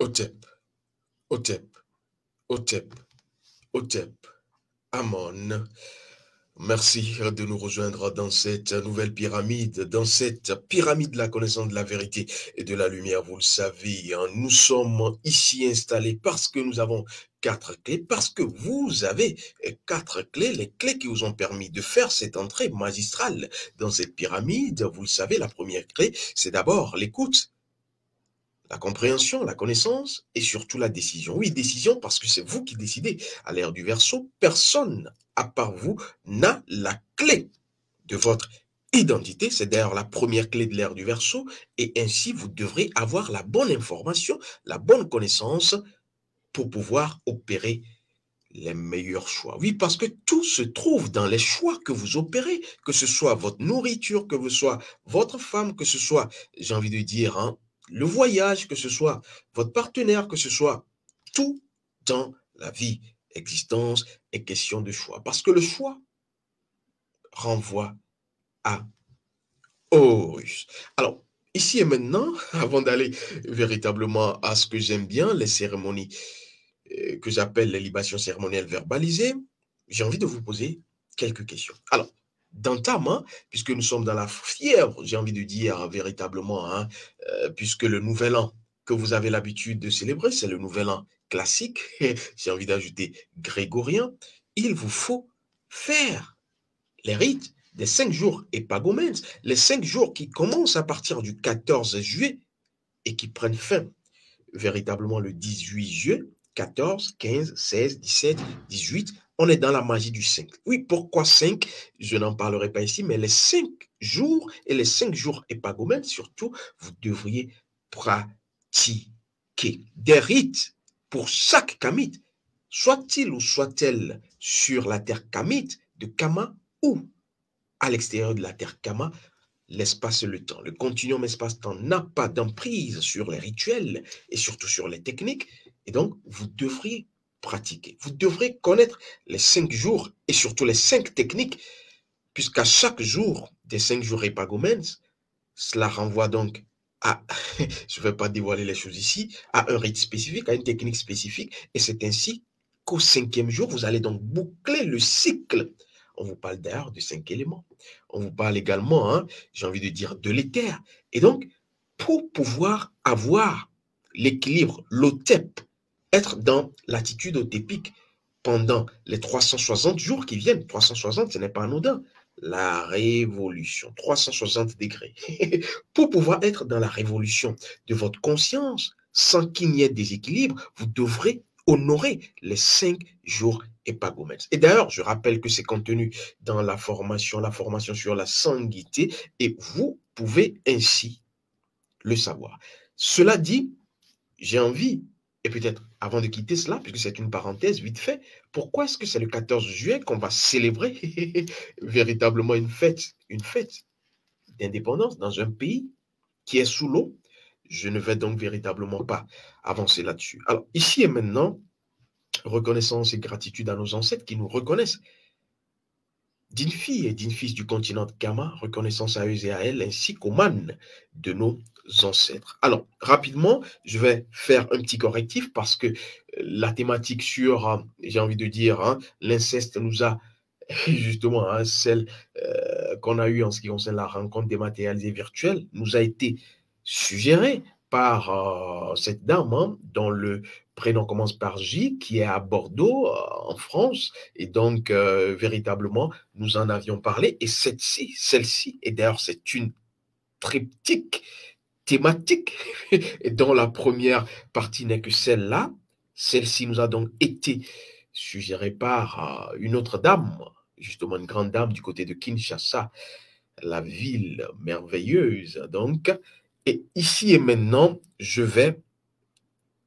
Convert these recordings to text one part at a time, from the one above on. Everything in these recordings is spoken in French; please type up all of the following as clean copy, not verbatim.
Otep, Otep, Otep, Otep, Amon. Merci de nous rejoindre dans cette nouvelle pyramide, dans cette pyramide de la connaissance de la vérité et de la lumière. Vous le savez, hein, nous sommes ici installés parce que nous avons 4 clés, parce que vous avez 4 clés, les clés qui vous ont permis de faire cette entrée magistrale dans cette pyramide. Vous le savez, la première clé, c'est d'abord l'écoute, la compréhension, la connaissance et surtout la décision. Oui, décision parce que c'est vous qui décidez. À l'ère du Verseau, personne, à part vous, n'a la clé de votre identité. C'est d'ailleurs la première clé de l'ère du Verseau. Et ainsi, vous devrez avoir la bonne information, la bonne connaissance pour pouvoir opérer les meilleurs choix. Oui, parce que tout se trouve dans les choix que vous opérez, que ce soit votre nourriture, que ce soit votre femme, que ce soit, j'ai envie de dire, hein, le voyage, que ce soit votre partenaire, que ce soit tout dans la vie, existence est question de choix. Parce que le choix renvoie à Horus. Alors, ici et maintenant, avant d'aller véritablement à ce que j'aime bien, les cérémonies que j'appelle les libations cérémonielles verbalisées, j'ai envie de vous poser quelques questions. Alors, dans ta main, puisque nous sommes dans la fièvre, j'ai envie de dire véritablement, hein, puisque le nouvel an que vous avez l'habitude de célébrer, c'est le nouvel an classique, j'ai envie d'ajouter grégorien, il vous faut faire les rites des 5 jours épagomènes, les 5 jours qui commencent à partir du 14 juillet et qui prennent fin véritablement le 18 juillet, 14, 15, 16, 17, 18, on est dans la magie du 5. Oui, pourquoi 5? Je n'en parlerai pas ici, mais les 5 jours et les 5 jours épagomènes, surtout, vous devriez pratiquer des rites pour chaque kamite, soit-il ou soit-elle sur la terre kamite de Kama ou à l'extérieur de la terre Kama, l'espace et le temps. Le continuum espace-temps n'a pas d'emprise sur les rituels et surtout sur les techniques. Et donc, vous devriez pratiquer. Vous devrez connaître les 5 jours et surtout les 5 techniques, puisqu'à chaque jour des 5 jours épagomènes, cela renvoie donc à, je ne vais pas dévoiler les choses ici, à un rite spécifique, à une technique spécifique. Et c'est ainsi qu'au 5e jour, vous allez donc boucler le cycle. On vous parle d'ailleurs de 5 éléments. On vous parle également, hein, j'ai envie de dire, de l'éther. Et donc, pour pouvoir avoir l'équilibre, l'otep, être dans l'attitude otépique pendant les 360 jours qui viennent, 360, ce n'est pas anodin, la révolution, 360 degrés. Pour pouvoir être dans la révolution de votre conscience, sans qu'il n'y ait déséquilibre, vous devrez honorer les 5 jours épagomènes. Et d'ailleurs, je rappelle que c'est contenu dans la formation sur la sanguité, et vous pouvez ainsi le savoir. Cela dit, j'ai envie, et peut-être avant de quitter cela, puisque c'est une parenthèse vite fait, pourquoi est-ce que c'est le 14 juillet qu'on va célébrer véritablement une fête d'indépendance dans un pays qui est sous l'eau? Je ne vais donc véritablement pas avancer là-dessus. Alors, ici et maintenant, reconnaissance et gratitude à nos ancêtres qui nous reconnaissent d'une fille et d'une fils du continent de Kama, reconnaissance à eux et à elles, ainsi qu'aux mânes de nos ancêtres. Alors, rapidement, je vais faire un petit correctif parce que la thématique sur, j'ai envie de dire, hein, l'inceste nous a justement, hein, celle qu'on a eue en ce qui concerne la rencontre dématérialisée virtuelle, nous a été suggérée par cette dame, hein, dont le prénom commence par J, qui est à Bordeaux, en France. Et donc, véritablement, nous en avions parlé. Et celle-ci, et d'ailleurs, c'est une triptyque thématique, et dont la première partie n'est que celle-là. Celle-ci nous a donc été suggérée par une autre dame, justement une grande dame du côté de Kinshasa, la ville merveilleuse. Donc, et ici et maintenant, je vais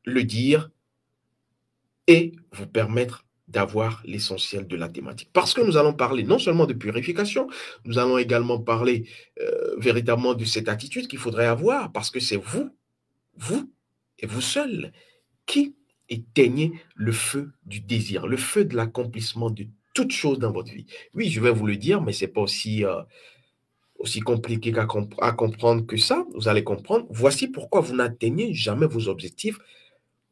le dire et vous permettre d'avoir l'essentiel de la thématique. Parce que nous allons parler non seulement de purification, nous allons également parler véritablement de cette attitude qu'il faudrait avoir, parce que c'est vous et vous seul qui éteignez le feu du désir, le feu de l'accomplissement de toute chose dans votre vie. Oui, je vais vous le dire, mais ce n'est pas aussi compliqué à comprendre que ça. Vous allez comprendre. Voici pourquoi vous n'atteignez jamais vos objectifs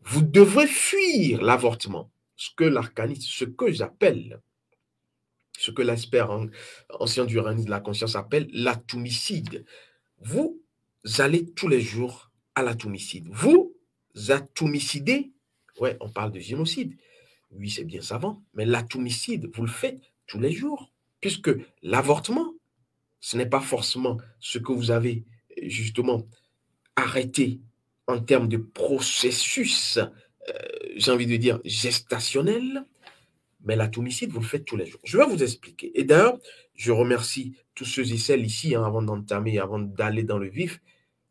vous devrez fuir l'avortement. Ce que l'arcaniste, ce que j'appelle, ce que l'expert en sciences du de la conscience appelle l'atomicide. Vous allez tous les jours à l'atomicide. Vous atomicidez. Ouais, on parle de génocide. Oui, c'est bien savant. Mais l'atomicide, vous le faites tous les jours. Puisque l'avortement, ce n'est pas forcément ce que vous avez justement arrêté en termes de processus, j'ai envie de dire, gestationnel. Mais l'atomicide, vous le faites tous les jours. Je vais vous expliquer. Et d'ailleurs, je remercie tous ceux et celles ici, avant d'entamer, avant d'aller dans le vif,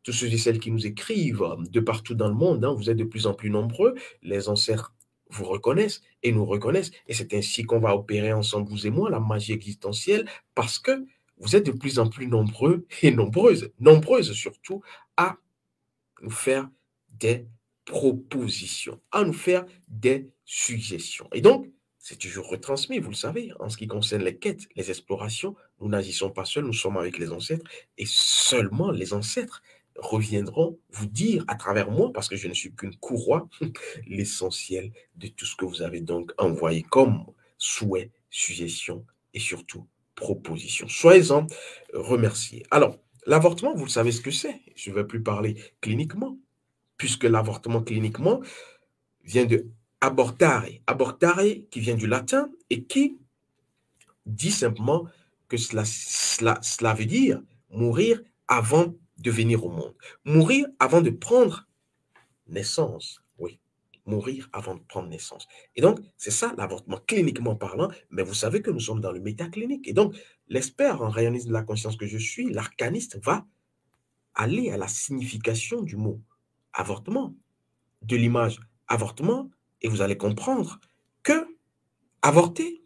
tous ceux et celles qui nous écrivent de partout dans le monde. Vous êtes de plus en plus nombreux. Les ancêtres vous reconnaissent et nous reconnaissent. Et c'est ainsi qu'on va opérer ensemble, vous et moi, la magie existentielle, parce que vous êtes de plus en plus nombreux et nombreuses surtout, à nous faire des propositions, à nous faire des suggestions. Et donc, c'est toujours retransmis, vous le savez, en ce qui concerne les quêtes, les explorations. Nous n'agissons pas seuls, nous sommes avec les ancêtres et seulement les ancêtres reviendront vous dire à travers moi, parce que je ne suis qu'une courroie, l'essentiel de tout ce que vous avez donc envoyé comme souhait, suggestion et surtout proposition. Soyez-en remerciés. Alors, l'avortement, vous le savez ce que c'est. Je ne vais plus parler cliniquement, puisque l'avortement cliniquement vient de abortare. Abortare qui vient du latin et qui dit simplement que cela veut dire mourir avant de venir au monde. Mourir avant de prendre naissance. Oui, mourir avant de prendre naissance. Et donc, c'est ça l'avortement cliniquement parlant, mais vous savez que nous sommes dans le métaclinique. Et donc, l'expert en rayonisme de la conscience que je suis, l'arcaniste, va aller à la signification du mot avortement, de l'image avortement, et vous allez comprendre que avorter,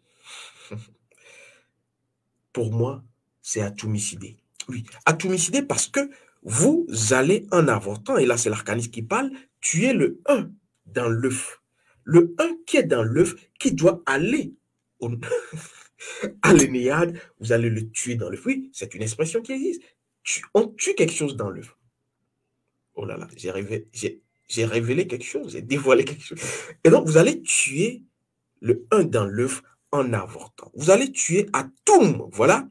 pour moi, c'est atomicider. Oui, atomicider parce que vous allez en avortant, et là c'est l'arcaniste qui parle, tuer le 1 dans l'œuf. Le 1 qui est dans l'œuf, qui doit aller à l'énéade, vous allez le tuer dans l'œuf. Oui, c'est une expression qui existe. On tue quelque chose dans l'œuf. Oh là là, j'ai révélé quelque chose, j'ai dévoilé quelque chose. Et donc, vous allez tuer le 1 dans l'œuf en avortant. Vous allez tuer Atum, voilà,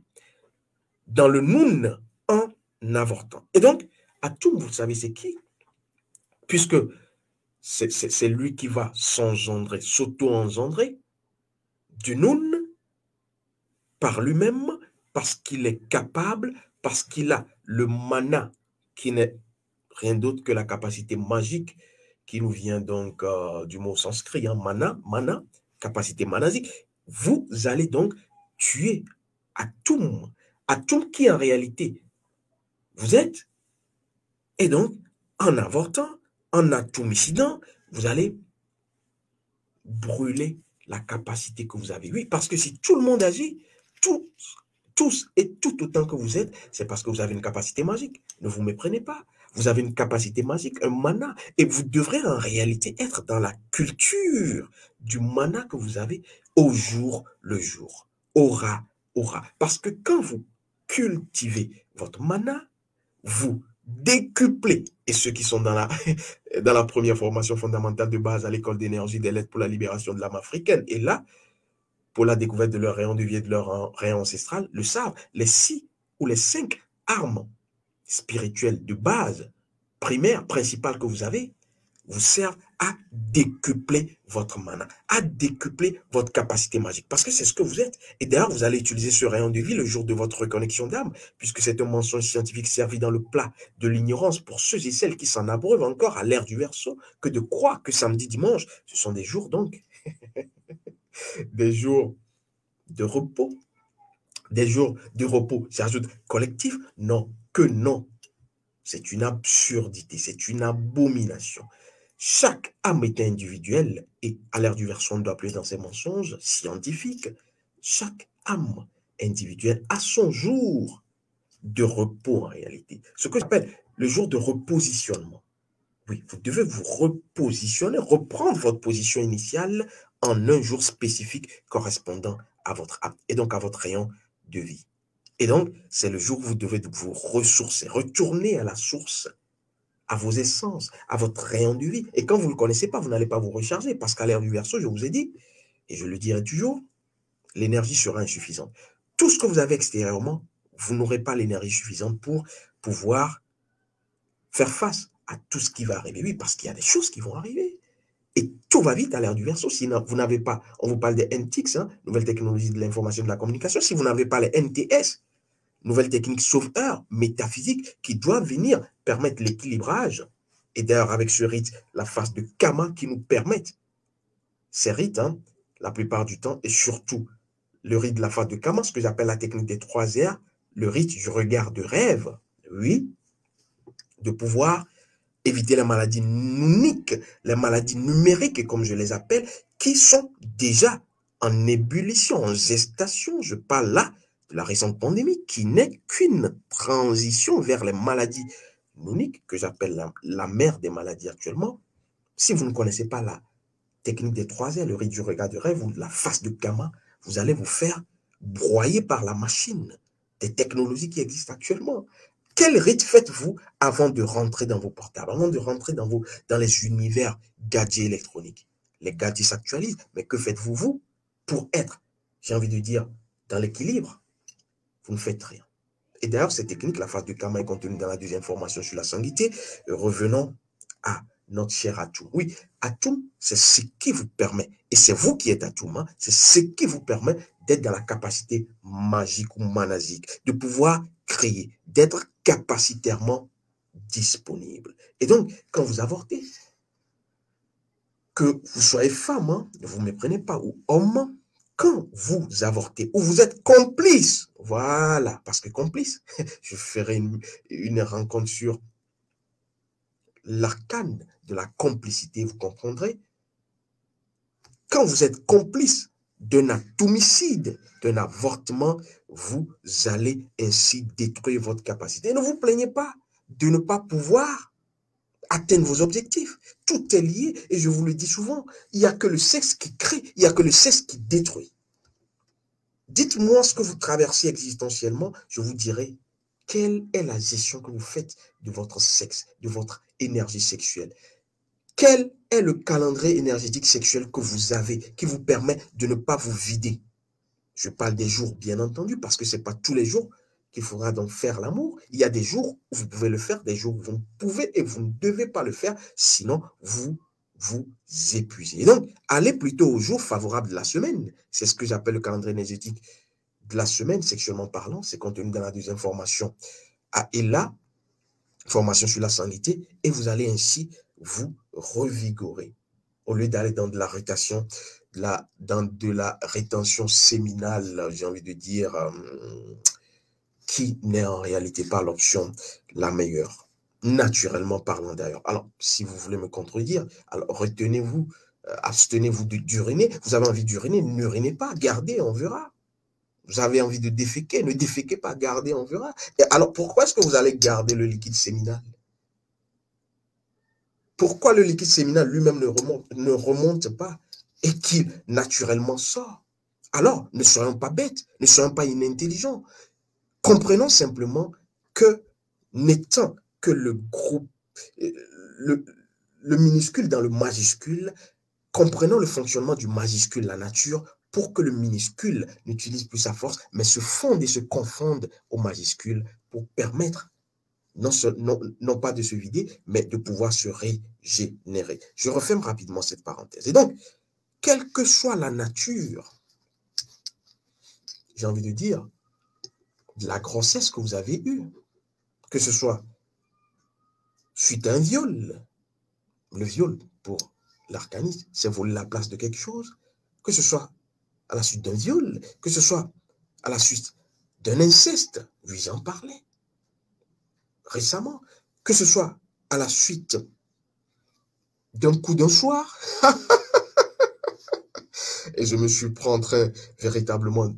dans le Noun en avortant. Et donc, Atum, vous savez, c'est qui? Puisque c'est lui qui va s'engendrer, s'auto-engendrer du Noun par lui-même, parce qu'il est capable, parce qu'il a le mana qui n'est rien d'autre que la capacité magique qui nous vient donc du mot sanskrit, mana, capacité manasique. Vous allez donc tuer Atum. Atum qui en réalité vous êtes. Et donc, en avortant, en atomicidant, vous allez brûler la capacité que vous avez. Oui, parce que si tout le monde agit, tous et tout autant que vous êtes, c'est parce que vous avez une capacité magique. Ne vous méprenez pas. Vous avez une capacité magique, un mana, et vous devrez en réalité être dans la culture du mana que vous avez au jour le jour. Aura, aura. Parce que quand vous cultivez votre mana, vous décuplez, et ceux qui sont dans la première formation fondamentale de base à l'école d'énergie des lettres pour la libération de l'âme africaine, et là, pour la découverte de leur rayon de vie et de leur rayon ancestral, le savent. Les 6 ou les 5 armes spirituelles de base, primaires, principales que vous avez, vous servent à décupler votre mana, à décupler votre capacité magique. Parce que c'est ce que vous êtes. Et d'ailleurs, vous allez utiliser ce rayon de vie le jour de votre reconnexion d'âme, puisque c'est un mensonge scientifique servi dans le plat de l'ignorance pour ceux et celles qui s'en abreuvent encore à l'ère du Verseau, que de croire que samedi, dimanche, ce sont des jours donc, des jours de repos, des jours de repos, j'ajoute collectif, non, que non. C'est une absurdité, c'est une abomination. Chaque âme est individuelle et à l'ère du Verseau, on doit appeler dans ces mensonges scientifiques, chaque âme individuelle a son jour de repos en réalité. Ce que j'appelle le jour de repositionnement. Oui, vous devez vous repositionner, reprendre votre position initiale en un jour spécifique correspondant à votre âme et donc à votre rayon de vie. Et donc, c'est le jour où vous devez vous ressourcer, retourner à la source à vos essences, à votre rayon de vie. Et quand vous ne le connaissez pas, vous n'allez pas vous recharger, parce qu'à l'ère du Verseau, je vous ai dit, et je le dirai toujours, l'énergie sera insuffisante. Tout ce que vous avez extérieurement, vous n'aurez pas l'énergie suffisante pour pouvoir faire face à tout ce qui va arriver. Oui, parce qu'il y a des choses qui vont arriver. Et tout va vite à l'ère du Verseau. Si vous n'avez pas, on vous parle des NTX, hein, nouvelles technologies de l'information et de la communication, si vous n'avez pas les NTS, nouvelles techniques sauveur, métaphysiques, qui doivent venir permettre l'équilibrage. Et d'ailleurs, avec ce rite, la phase de Kama qui nous permettent, ces rites, hein, la plupart du temps, et surtout le rite de la phase de Kama, ce que j'appelle la technique des 3 R, le rite du regard de rêve, oui, de pouvoir éviter les maladies nouniques, les maladies numériques, comme je les appelle, qui sont déjà en ébullition, en gestation. Je parle là de la récente pandémie qui n'est qu'une transition vers les maladies nouniques, que j'appelle la mère des maladies actuellement. Si vous ne connaissez pas la technique des 3 R, le rite du regard de rêve ou la face de Kama, vous allez vous faire broyer par la machine des technologies qui existent actuellement. Quel rite faites-vous avant de rentrer dans vos portables, avant de rentrer dans les univers gadgets électroniques? Les gadgets s'actualisent, mais que faites-vous, vous, pour être, j'ai envie de dire, dans l'équilibre? Vous ne faites rien. Et d'ailleurs, cette technique, la phase de Kama, est contenue dans la deuxième formation sur la sanguité. Revenons à notre cher Atum. Oui, Atum, c'est ce qui vous permet, et c'est vous qui êtes Atum, hein, c'est ce qui vous permet d'être dans la capacité magique ou manasique, de pouvoir créer, d'être capacitairement disponible. Et donc, quand vous avortez, que vous soyez femme, hein, ne vous méprenez pas, ou homme, quand vous avortez, ou vous êtes complice, voilà, parce que complice, je ferai une rencontre sur l'arcane de la complicité, vous comprendrez. Quand vous êtes complice d'un atomicide, d'un avortement, vous allez ainsi détruire votre capacité. Et ne vous plaignez pas de ne pas pouvoir atteindre vos objectifs. Tout est lié, et je vous le dis souvent, il n'y a que le sexe qui crée, il n'y a que le sexe qui détruit. Dites-moi ce que vous traversez existentiellement, je vous dirai quelle est la gestion que vous faites de votre sexe, de votre énergie sexuelle. Quel est le calendrier énergétique sexuel que vous avez qui vous permet de ne pas vous vider? Je parle des jours, bien entendu, parce que ce n'est pas tous les jours qu'il faudra donc faire l'amour. Il y a des jours où vous pouvez le faire, des jours où vous ne pouvez et vous ne devez pas le faire, sinon vous vous épuisez. Et donc, allez plutôt aux jours favorables de la semaine. C'est ce que j'appelle le calendrier énergétique de la semaine, sexuellement parlant. C'est contenu dans la deuxième formation. Ah, et là, formation sur la sanité, et vous allez ainsi vous revigorer. Au lieu d'aller dans de la rétention, dans de la rétention séminale, j'ai envie de dire, qui n'est en réalité pas l'option la meilleure, naturellement parlant d'ailleurs. Alors, si vous voulez me contredire, alors retenez-vous, abstenez-vous d'uriner. Vous avez envie d'uriner, n'urinez pas, gardez, on verra. Vous avez envie de déféquer, ne déféquez pas, gardez, on verra. Et alors, pourquoi est-ce que vous allez garder le liquide séminal? Pourquoi le liquide séminal lui-même ne remonte pas et qu'il naturellement sort? Alors, ne soyons pas bêtes, ne soyons pas inintelligents. Comprenons simplement que, n'étant que le groupe, le, le minuscule dans le majuscule, comprenons le fonctionnement du majuscule, la nature, pour que le minuscule n'utilise plus sa force, mais se fonde et se confonde au majuscule pour permettre non pas de se vider, mais de pouvoir se régénérer. Je referme rapidement cette parenthèse. Et donc, quelle que soit la nature, j'ai envie de dire, de la grossesse que vous avez eue, que ce soit suite à un viol, le viol pour l'arcaniste, c'est voler la place de quelque chose, que ce soit à la suite d'un viol, que ce soit à la suite d'un inceste, oui, j'en parlais récemment, que ce soit à la suite d'un coup d'un soir, et je me suis pris en train véritablement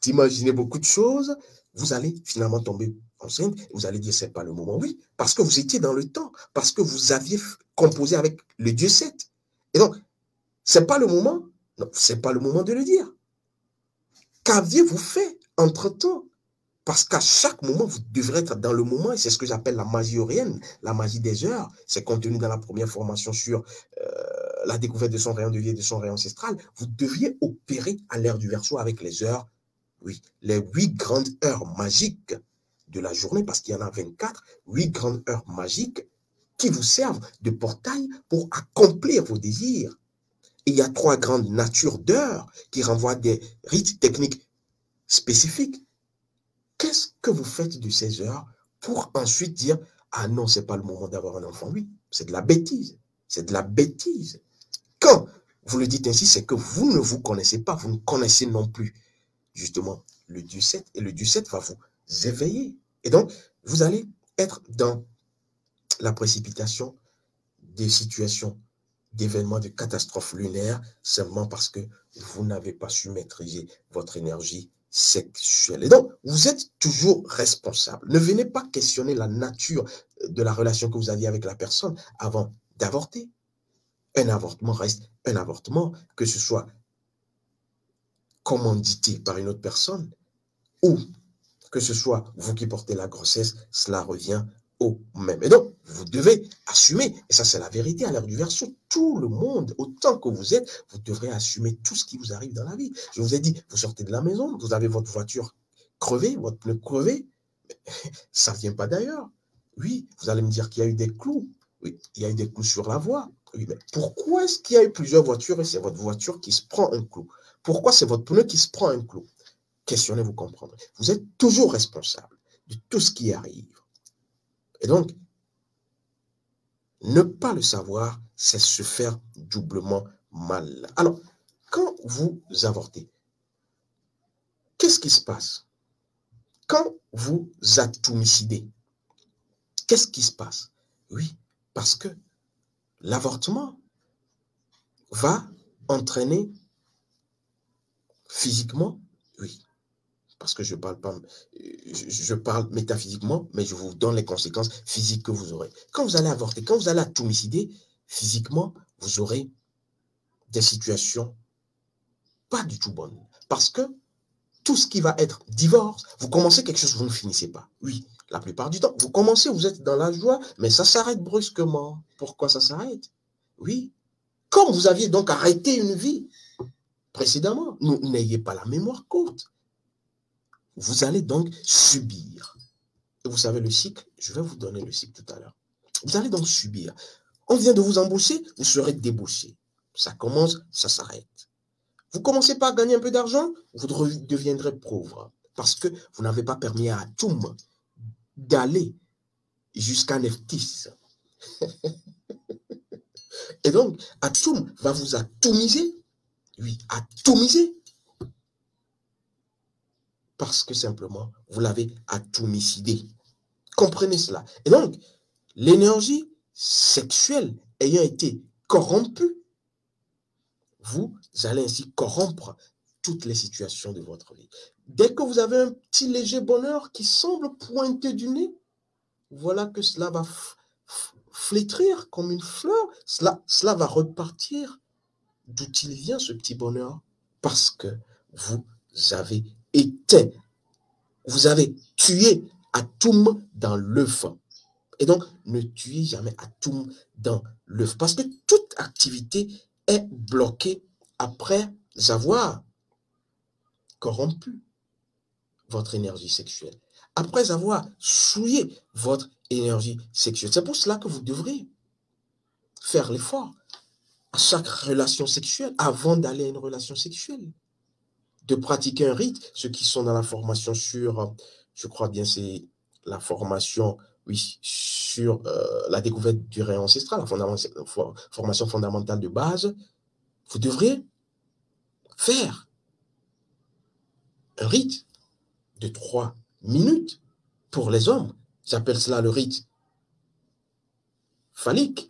d'imaginer beaucoup de choses, vous allez finalement tomber enceinte, vous allez dire c'est pas le moment, oui, parce que vous étiez dans le temps, parce que vous aviez composé avec le Dieu 7. Et donc, c'est pas le moment, non, c'est pas le moment de le dire. Qu'aviez-vous fait entre-temps Parce qu'à chaque moment, vous devrez être dans le moment, et c'est ce que j'appelle la magie orienne, la magie des heures. C'est contenu dans la première formation sur la découverte de son rayon de vie et de son rayon ancestral. Vous deviez opérer à l'ère du Verseau avec les heures, oui, les 8 grandes heures magiques de la journée, parce qu'il y en a 24, 8 grandes heures magiques qui vous servent de portail pour accomplir vos désirs. Et il y a 3 grandes natures d'heures qui renvoient des rites techniques spécifiques. Qu'est-ce que vous faites de ces heures pour ensuite dire « Ah non, ce n'est pas le moment d'avoir un enfant ». Oui, c'est de la bêtise. C'est de la bêtise. Quand vous le dites ainsi, c'est que vous ne vous connaissez pas, vous ne connaissez non plus justement le Dieu 7, et le Dieu 7 va vous éveiller. Et donc, vous allez être dans la précipitation des situations, d'événements, de catastrophes lunaires, simplement parce que vous n'avez pas su maîtriser votre énergie sexuelle. Et donc, vous êtes toujours responsable. Ne venez pas questionner la nature de la relation que vous aviez avec la personne avant d'avorter. Un avortement reste un avortement, que ce soit commandité par une autre personne ou que ce soit vous qui portez la grossesse, cela revient au même. Et donc, vous devez assumer, et ça c'est la vérité à l'ère du Verseau, tout le monde, autant que vous êtes, vous devrez assumer tout ce qui vous arrive dans la vie. Je vous ai dit, vous sortez de la maison, vous avez votre voiture crevée, votre pneu crevé, ça ne vient pas d'ailleurs. Oui, vous allez me dire qu'il y a eu des clous. Oui, il y a eu des clous sur la voie. Oui, mais pourquoi est-ce qu'il y a eu plusieurs voitures et c'est votre voiture qui se prend un clou? Pourquoi c'est votre pneu qui se prend un clou? Questionnez, vous comprendrez. Vous êtes toujours responsable de tout ce qui arrive. Et donc, ne pas le savoir, c'est se faire doublement mal. Alors, quand vous avortez, qu'est-ce qui se passe? Quand vous atomicidez, qu'est-ce qui se passe? Oui, parce que l'avortement va entraîner physiquement, oui, parce que je parle pas, je parle métaphysiquement, mais je vous donne les conséquences physiques que vous aurez. Quand vous allez avorter, quand vous allez atomicider, physiquement, vous aurez des situations pas du tout bonnes. Parce que tout ce qui va être divorce, vous commencez quelque chose, vous ne finissez pas. Oui, la plupart du temps, vous commencez, vous êtes dans la joie, mais ça s'arrête brusquement. Pourquoi ça s'arrête? Oui, comme vous aviez donc arrêté une vie précédemment, n'ayez pas la mémoire courte. Vous allez donc subir. Et vous savez le cycle, je vais vous donner le cycle tout à l'heure. Vous allez donc subir. On vient de vous embaucher, vous serez débauché. Ça commence, ça s'arrête. Vous commencez par gagner un peu d'argent, vous deviendrez pauvre. Parce que vous n'avez pas permis à Atoum d'aller jusqu'à Neftis. Et donc, Atoum va vous atomiser. Oui, atomiser. Parce que simplement, vous l'avez atomicidé. Comprenez cela. Et donc, l'énergie sexuelle ayant été corrompue, vous allez ainsi corrompre toutes les situations de votre vie. Dès que vous avez un petit léger bonheur qui semble pointer du nez, voilà que cela va flétrir comme une fleur, cela va repartir. D'où il vient ce petit bonheur? Parce que vous avez éteint, vous avez tué Atoum dans l'œuf. Et donc, ne tuez jamais Atoum dans l'œuf. Parce que toute activité est bloquée après avoir corrompu votre énergie sexuelle. Après avoir souillé votre énergie sexuelle. C'est pour cela que vous devrez faire l'effort à chaque relation sexuelle, avant d'aller à une relation sexuelle, de pratiquer un rite. Ceux qui sont dans la formation sur, je crois bien c'est la formation, oui, sur la découverte du rayon ancestral, la formation fondamentale de base, vous devrez faire un rite de 3 minutes pour les hommes. J'appelle cela le rite phallique,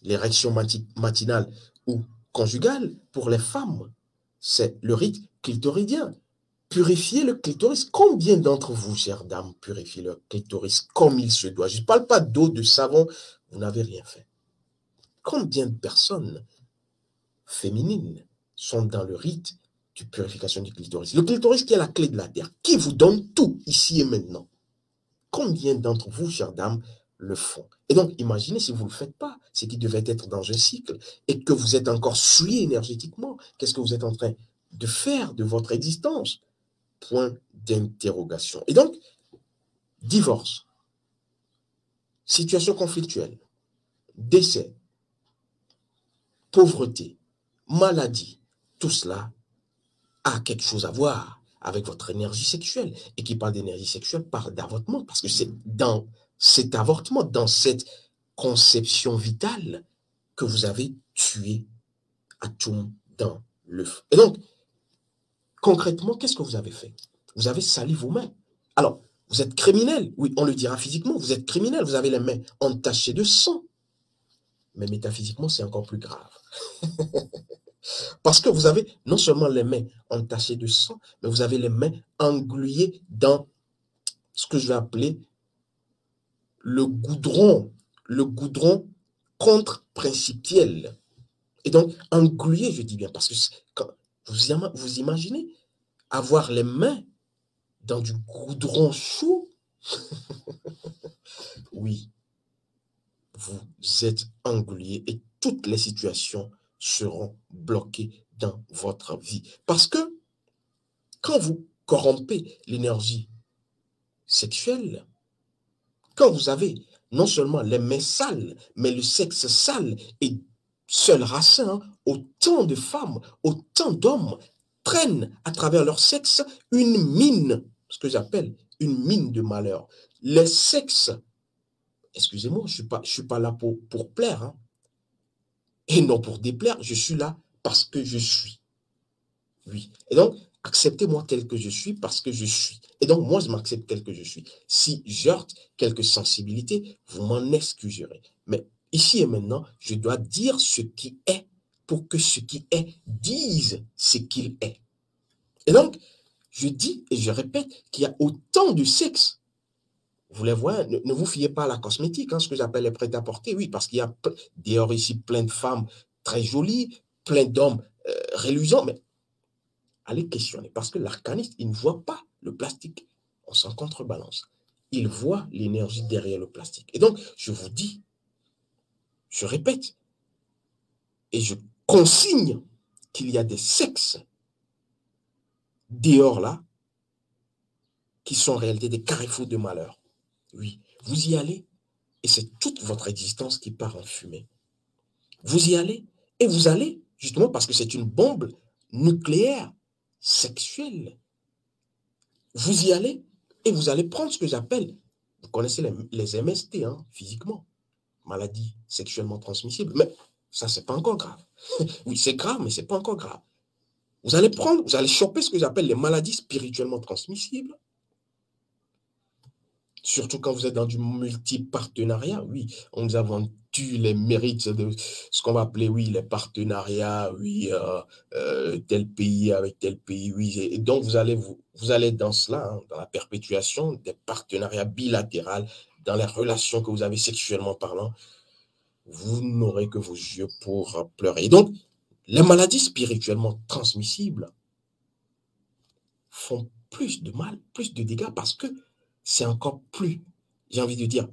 l'érection matinale ou conjugale. Pour les femmes, c'est le rite clitoridien. Purifier le clitoris. Combien d'entre vous, chères dames, purifient le clitoris comme il se doit? Je ne parle pas d'eau, de savon, vous n'avez rien fait. Combien de personnes féminines sont dans le rite de purification du clitoris. Le clitoris qui est la clé de la terre, qui vous donne tout ici et maintenant. Combien d'entre vous, chères dames, le font? Et donc, imaginez si vous ne le faites pas, c'est qui devait être dans un cycle et que vous êtes encore souillé énergétiquement. Qu'est-ce que vous êtes en train de faire de votre existence? Point d'interrogation. Et donc, divorce, situation conflictuelle, décès, pauvreté, maladie, tout cela a quelque chose à voir avec votre énergie sexuelle. Et qui parle d'énergie sexuelle parle d'avortement, parce que c'est dans cet avortement, dans cette conception vitale que vous avez tué Atum dans l'œuf. Et donc, concrètement, qu'est-ce que vous avez fait? Vous avez sali vos mains. Alors, vous êtes criminel, oui, on le dira physiquement, vous êtes criminel, vous avez les mains entachées de sang. Mais métaphysiquement, c'est encore plus grave. Parce que vous avez non seulement les mains entachées de sang, mais vous avez les mains engluées dans ce que je vais appeler le goudron contre-principiel. Et donc, englué, je dis bien, parce que quand vous imaginez avoir les mains dans du goudron chaud, oui, vous êtes englué et toutes les situations seront bloquées dans votre vie. Parce que quand vous corrompez l'énergie sexuelle, quand vous avez non seulement les mains sales, mais le sexe sale et seul racin, autant de femmes, autant d'hommes traînent à travers leur sexe une mine, ce que j'appelle une mine de malheur. Les sexes, excusez-moi, je ne suis pas là pour plaire, hein, et non pour déplaire, je suis là parce que je suis. Oui. Et donc, acceptez-moi tel que je suis parce que je suis. Et donc, moi, je m'accepte tel que je suis. Si j'heurte quelques sensibilités, vous m'en excuserez. Mais ici et maintenant, je dois dire ce qui est pour que ce qui est dise ce qu'il est. Et donc, je dis et je répète qu'il y a autant de sexe. Vous les voyez, ne vous fiez pas à la cosmétique, hein, ce que j'appelle les prêt-à-porter, oui, parce qu'il y a d'ailleurs ici plein de femmes très jolies, plein d'hommes reluisants, mais allez questionner, parce que l'arcaniste, il ne voit pas le plastique, on s'en contrebalance. Il voit l'énergie derrière le plastique. Et donc, je vous dis, je répète, et je consigne qu'il y a des sexes dehors là, qui sont en réalité des carrefours de malheur. Oui, vous y allez, et c'est toute votre existence qui part en fumée. Vous y allez, et vous allez, justement parce que c'est une bombe nucléaire, sexuelle. Vous y allez, et vous allez prendre ce que j'appelle, vous connaissez les MST, hein, physiquement, maladie sexuellement transmissible, mais ça, c'est pas encore grave. Oui, c'est grave, mais c'est pas encore grave. Vous allez prendre, vous allez choper ce que j'appelle les maladies spirituellement transmissibles, surtout quand vous êtes dans du multipartenariat. Oui, on nous a vendu les mérites de ce qu'on va appeler, oui, les partenariats, oui, tel pays avec tel pays, oui. Et donc, vous allez dans cela, hein, dans la perpétuation des partenariats bilatéraux, dans les relations que vous avez sexuellement parlant, vous n'aurez que vos yeux pour pleurer. Et donc, les maladies spirituellement transmissibles font plus de mal, plus de dégâts, parce que c'est encore plus, j'ai envie de dire,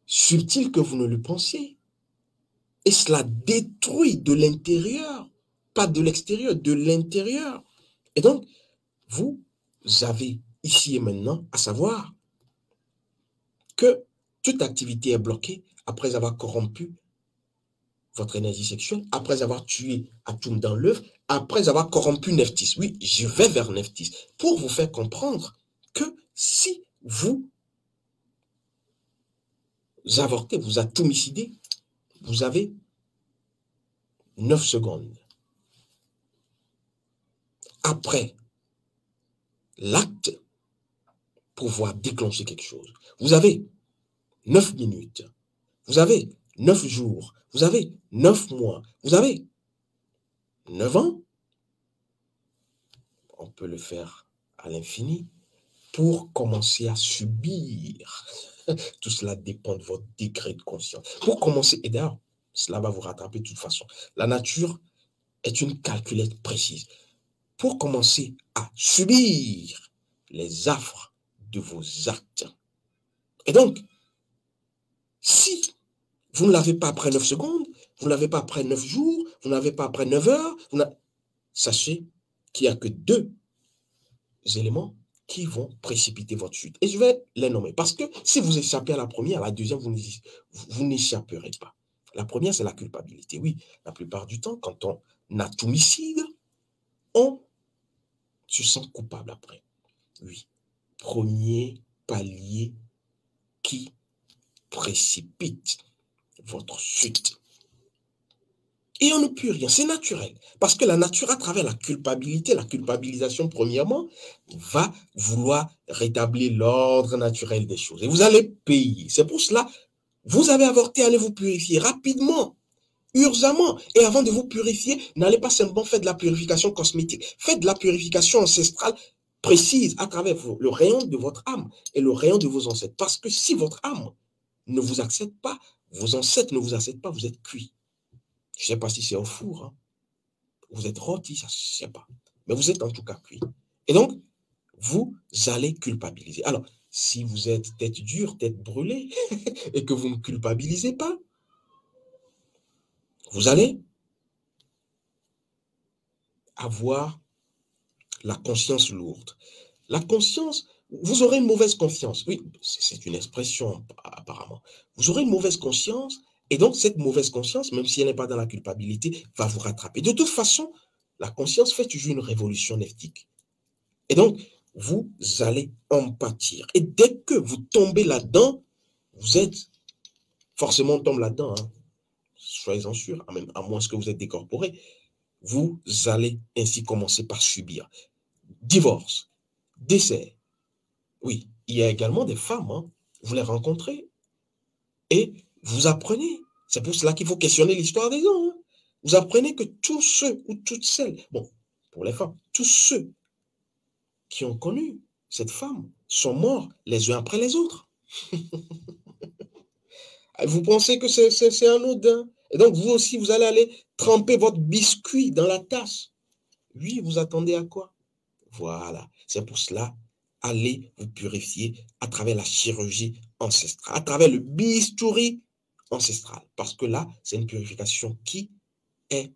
subtil que vous ne le pensiez. Et cela détruit de l'intérieur, pas de l'extérieur, de l'intérieur. Et donc, vous avez ici et maintenant à savoir que toute activité est bloquée après avoir corrompu votre énergie sexuelle, après avoir tué Atum dans l'œuf, après avoir corrompu Nephthys. Oui, je vais vers Nephthys pour vous faire comprendre que si vous avortez, vous atomicidez, vous avez 9 secondes. Après l'acte, pour pouvoir déclencher quelque chose. Vous avez 9 minutes, vous avez 9 jours, vous avez 9 mois, vous avez 9 ans. On peut le faire à l'infini pour commencer à subir. Tout cela dépend de votre degré de conscience. Pour commencer, et d'ailleurs, cela va vous rattraper de toute façon. La nature est une calculette précise. pour commencer à subir les affres de vos actes. Et donc, si vous ne l'avez pas après 9 secondes, vous ne l'avez pas après 9 jours, vous ne l'avez pas après 9 heures, sachez qu'il n'y a que 2 éléments qui vont précipiter votre chute. Et je vais les nommer. Parce que si vous échappez à la première, à la deuxième, vous n'échapperez pas. La première, c'est la culpabilité. Oui, la plupart du temps, quand on a tout homicide, on se sent coupable après. Oui. Premier palier qui précipite votre chute. Et on ne peut rien, c'est naturel. Parce que la nature, à travers la culpabilité, la culpabilisation, premièrement, va vouloir rétablir l'ordre naturel des choses. Et vous allez payer. C'est pour cela, vous avez avorté, allez vous purifier rapidement, urgemment. Et avant de vous purifier, n'allez pas simplement faire de la purification cosmétique. Faites de la purification ancestrale précise à travers le rayon de votre âme et le rayon de vos ancêtres. Parce que si votre âme ne vous accepte pas, vos ancêtres ne vous acceptent pas, vous êtes cuit. Je ne sais pas si c'est au four, hein. Vous êtes rôti, ça, je ne sais pas. Mais vous êtes en tout cas cuit. Et donc, vous allez culpabiliser. Alors, si vous êtes tête dure, tête brûlée, et que vous ne culpabilisez pas, vous allez avoir la conscience lourde. La conscience, vous aurez une mauvaise conscience. Oui, c'est une expression apparemment. Vous aurez une mauvaise conscience, et donc cette mauvaise conscience, même si elle n'est pas dans la culpabilité, va vous rattraper. De toute façon, la conscience fait toujours une révolution éthique. Et donc, vous allez en pâtir. Et dès que vous tombez là-dedans, vous êtes, forcément on tombe là-dedans, hein. Soyez-en sûrs, à moins que vous êtes décorporé, vous allez ainsi commencer par subir. Divorce, décès. Oui, il y a également des femmes, hein, vous les rencontrez et vous apprenez. C'est pour cela qu'il faut questionner l'histoire des gens. Hein. Vous apprenez que tous ceux ou toutes celles, bon, pour les femmes, tous ceux qui ont connu cette femme sont morts les uns après les autres. Vous pensez que c'est anodin. Et donc, vous aussi, vous allez aller tremper votre biscuit dans la tasse. Oui, vous attendez à quoi? Voilà. C'est pour cela, allez vous purifier à travers la chirurgie ancestrale, à travers le bistouri ancestral. Parce que là, c'est une purification qui est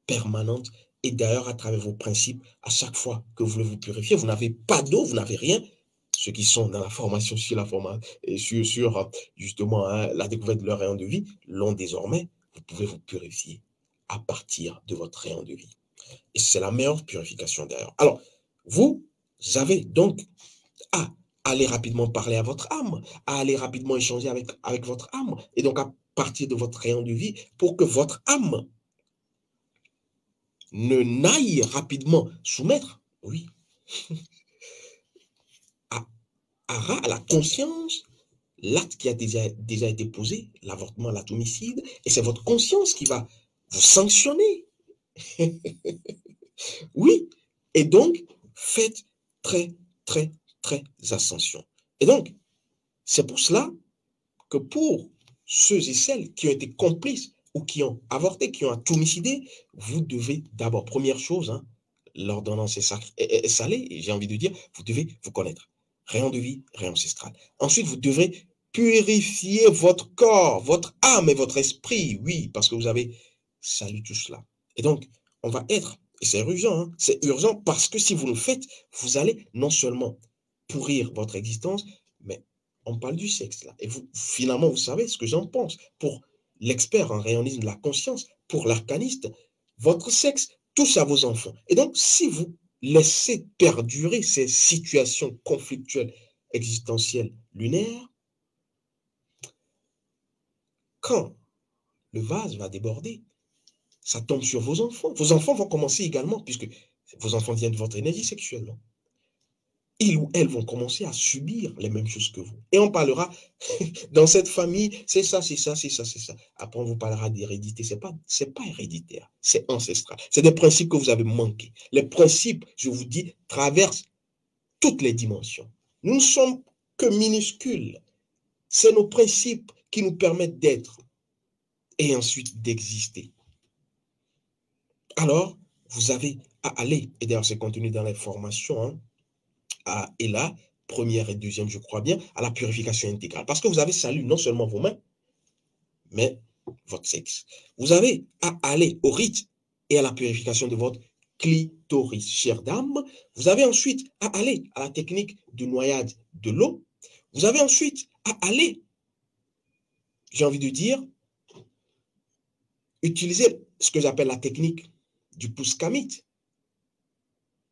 permanente. Et d'ailleurs, à travers vos principes, à chaque fois que vous voulez vous purifier, vous n'avez pas d'eau, vous n'avez rien. Ceux qui sont dans la formation sur la formation et sur justement hein, la découverte de leur rayon de vie, l'ont désormais, vous pouvez vous purifier à partir de votre rayon de vie. Et c'est la meilleure purification d'ailleurs. Alors, vous avez donc à aller rapidement parler à votre âme, à aller rapidement échanger avec votre âme, et donc à partir de votre rayon de vie, pour que votre âme ne n'aille rapidement soumettre, oui, à la conscience, l'acte qui a déjà été posé, l'avortement, l'acte homicide, et c'est votre conscience qui va vous sanctionner. Oui, et donc, faites très, très, très attention. Et donc, c'est pour cela que pour ceux et celles qui ont été complices ou qui ont avorté, qui ont atomicidé, vous devez d'abord, première chose, hein, l'ordonnance est salée, et j'ai envie de dire, vous devez vous connaître. Rayon de vie, rayon ancestral. Ensuite, vous devrez purifier votre corps, votre âme et votre esprit, oui, parce que vous avez sali tout cela. Et donc, on va être, et c'est urgent, hein, c'est urgent parce que si vous le faites, vous allez non seulement pourrir votre existence, mais on parle du sexe là. Et vous, finalement, vous savez ce que j'en pense. Pour l'expert en rayonisme de la conscience, pour l'arcaniste, votre sexe touche à vos enfants. Et donc, si vous laissez perdurer ces situations conflictuelles existentielles lunaires, quand le vase va déborder, ça tombe sur vos enfants. Vos enfants vont commencer également, puisque vos enfants viennent de votre énergie sexuelle, non? Ils ou elles vont commencer à subir les mêmes choses que vous. Et on parlera, dans cette famille, c'est ça, c'est ça, c'est ça, c'est ça. Après, on vous parlera d'hérédité. C'est pas héréditaire, c'est ancestral. C'est des principes que vous avez manqués. Les principes, je vous dis, traversent toutes les dimensions. Nous ne sommes que minuscules. C'est nos principes qui nous permettent d'être et ensuite d'exister. Alors, vous avez à aller, et d'ailleurs c'est contenu dans les formations, hein, et là, première et deuxième, je crois bien, à la purification intégrale. Parce que vous avez salué non seulement vos mains, mais votre sexe. Vous avez à aller au rite et à la purification de votre clitoris, chère dame. Vous avez ensuite à aller à la technique de noyade de l'eau. Vous avez ensuite à aller, j'ai envie de dire, utiliser ce que j'appelle la technique du pouce kamite,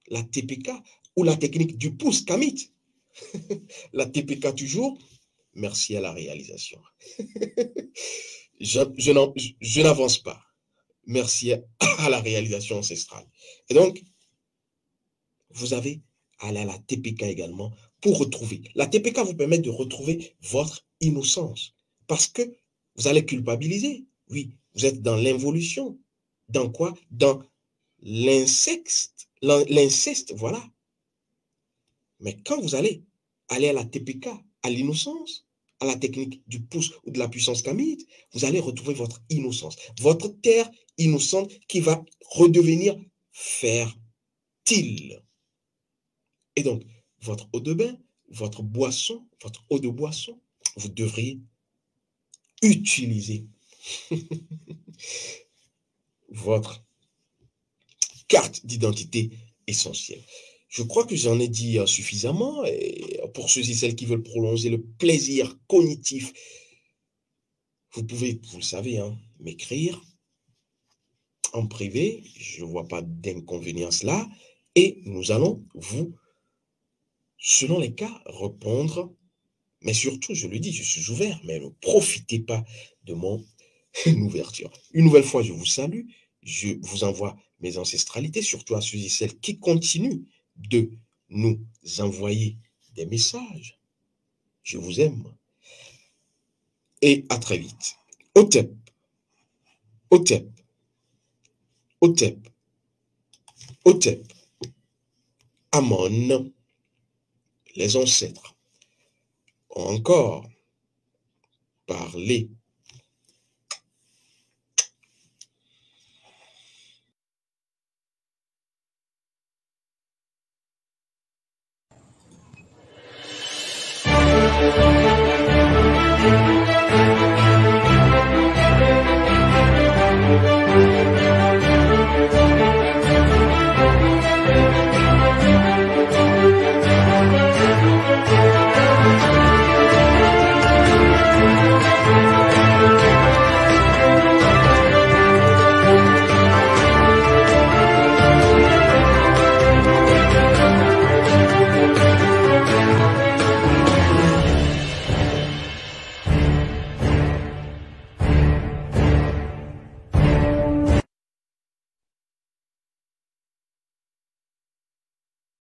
la TPK, ou la technique du pouce kamite. La TPK toujours, merci à la réalisation. Je n'avance pas. Merci à la réalisation ancestrale. Et donc, vous avez à aller à la TPK également pour retrouver. La TPK vous permet de retrouver votre innocence parce que vous allez culpabiliser. Oui, vous êtes dans l'involution. Dans quoi? Dans l'inceste. L'inceste, voilà. Mais quand vous allez aller à la TPK, à l'innocence, à la technique du pouce ou de la puissance kamite, vous allez retrouver votre innocence, votre terre innocente qui va redevenir fertile. Et donc, votre eau de bain, votre boisson, votre eau de boisson, vous devriez utiliser votre carte d'identité essentielle. Je crois que j'en ai dit suffisamment. Et pour ceux et celles qui veulent prolonger le plaisir cognitif, vous pouvez, vous le savez, hein, m'écrire en privé. Je ne vois pas d'inconvénience là. Et nous allons vous, selon les cas, répondre. Mais surtout, je le dis, je suis ouvert, mais ne profitez pas de mon ouverture. Une nouvelle fois, je vous salue. Je vous envoie mes ancestralités, surtout à ceux et celles qui continuent de nous envoyer des messages. Je vous aime. Et à très vite. Otep, Otep, Otep, Otep, Amon, les ancêtres ont encore parlé